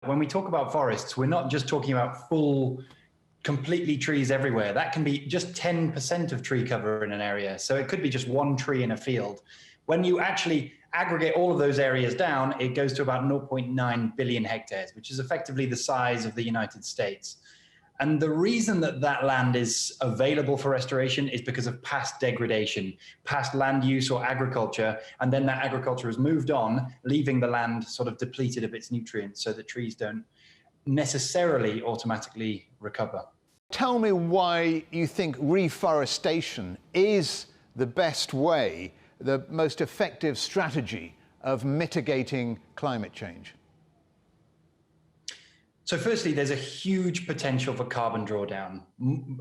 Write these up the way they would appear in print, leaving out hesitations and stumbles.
When we talk about forests, we're not just talking about completely trees everywhere. That can be just 10% of tree cover in an area. So it could be just one tree in a field. When you actually aggregate all of those areas down, it goes to about 0.9 billion hectares, which is effectively the size of the United States. And the reason that that land is available for restoration is because of past degradation, past land use or agriculture, and then that agriculture has moved on, leaving the land sort of depleted of its nutrients so that trees don't necessarily automatically recover. Tell me why you think reforestation is the best way, the most effective strategy of mitigating climate change. So firstly, there's a huge potential for carbon drawdown,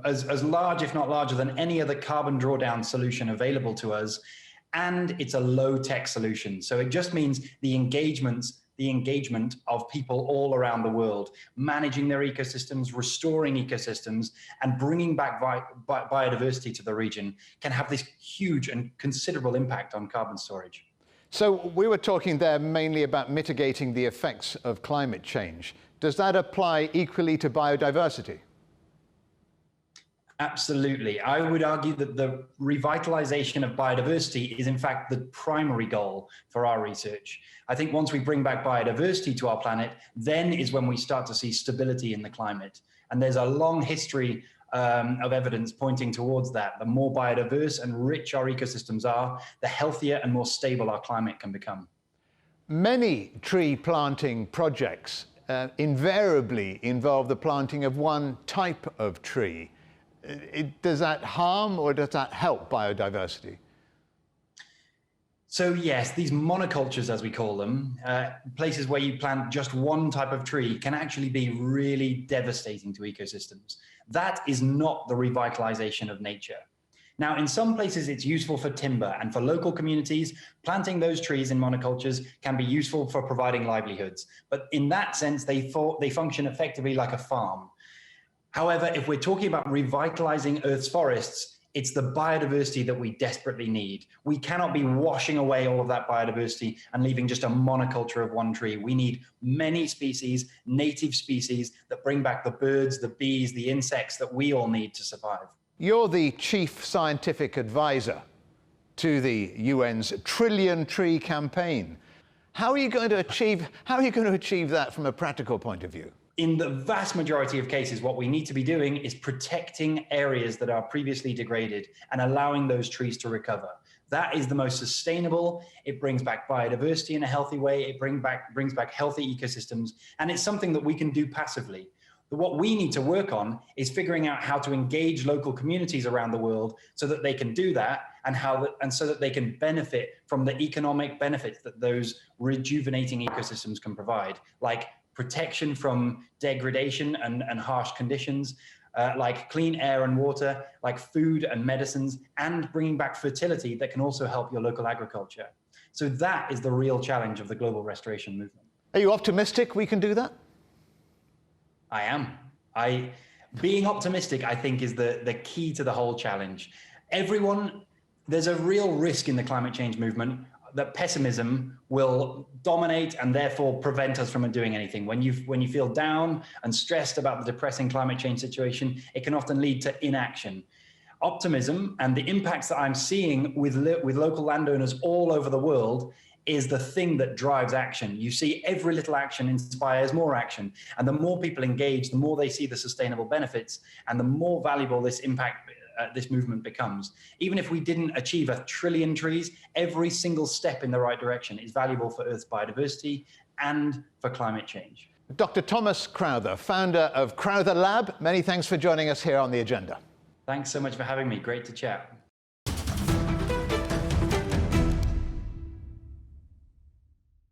as large, if not larger, than any other carbon drawdown solution available to us. And it's a low-tech solution. So it just means the engagement of people all around the world, managing their ecosystems, restoring ecosystems, and bringing back biodiversity to the region can have this huge and considerable impact on carbon storage. So we were talking there mainly about mitigating the effects of climate change. Does that apply equally to biodiversity? Absolutely. I would argue that the revitalization of biodiversity is in fact the primary goal for our research. I think once we bring back biodiversity to our planet, then is when we start to see stability in the climate. And there's a long history of evidence pointing towards that. The more biodiverse and rich our ecosystems are, the healthier and more stable our climate can become. Many tree planting projects invariably involve the planting of one type of tree. Does that harm or does that help biodiversity? So yes, these monocultures, as we call them, places where you plant just one type of tree, can actually be really devastating to ecosystems. That is not the revitalization of nature. Now, in some places it's useful for timber, and for local communities, planting those trees in monocultures can be useful for providing livelihoods. But in that sense, they function effectively like a farm. However, if we're talking about revitalizing Earth's forests, it's the biodiversity that we desperately need. We cannot be washing away all of that biodiversity and leaving just a monoculture of one tree. We need many species, native species, that bring back the birds, the bees, the insects that we all need to survive. You're the chief scientific advisor to the UN's Trillion Tree campaign. How are you going to achieve that from a practical point of view? In the vast majority of cases, what we need to be doing is protecting areas that are previously degraded and allowing those trees to recover. That is the most sustainable. It brings back biodiversity in a healthy way. It brings back healthy ecosystems. And it's something that we can do passively. But what we need to work on is figuring out how to engage local communities around the world so that they can do that, and so that they can benefit from the economic benefits that those rejuvenating ecosystems can provide, like protection from degradation and harsh conditions, like clean air and water, like food and medicines, and bringing back fertility that can also help your local agriculture. So that is the real challenge of the global restoration movement. Are you optimistic we can do that? I am. Being optimistic, I think, is the key to the whole challenge. There's a real risk in the climate change movement that pessimism will dominate and therefore prevent us from doing anything. When you feel down and stressed about the depressing climate change situation, it can often lead to inaction. Optimism and the impacts that I'm seeing with local landowners all over the world is the thing that drives action. You see, every little action inspires more action. And the more people engage, the more they see the sustainable benefits, and the more valuable this movement becomes. Even if we didn't achieve 1 trillion trees, every single step in the right direction is valuable for Earth's biodiversity and for climate change. Dr. Thomas Crowther, founder of Crowther Lab, many thanks for joining us here on The Agenda. Thanks so much for having me. Great to chat.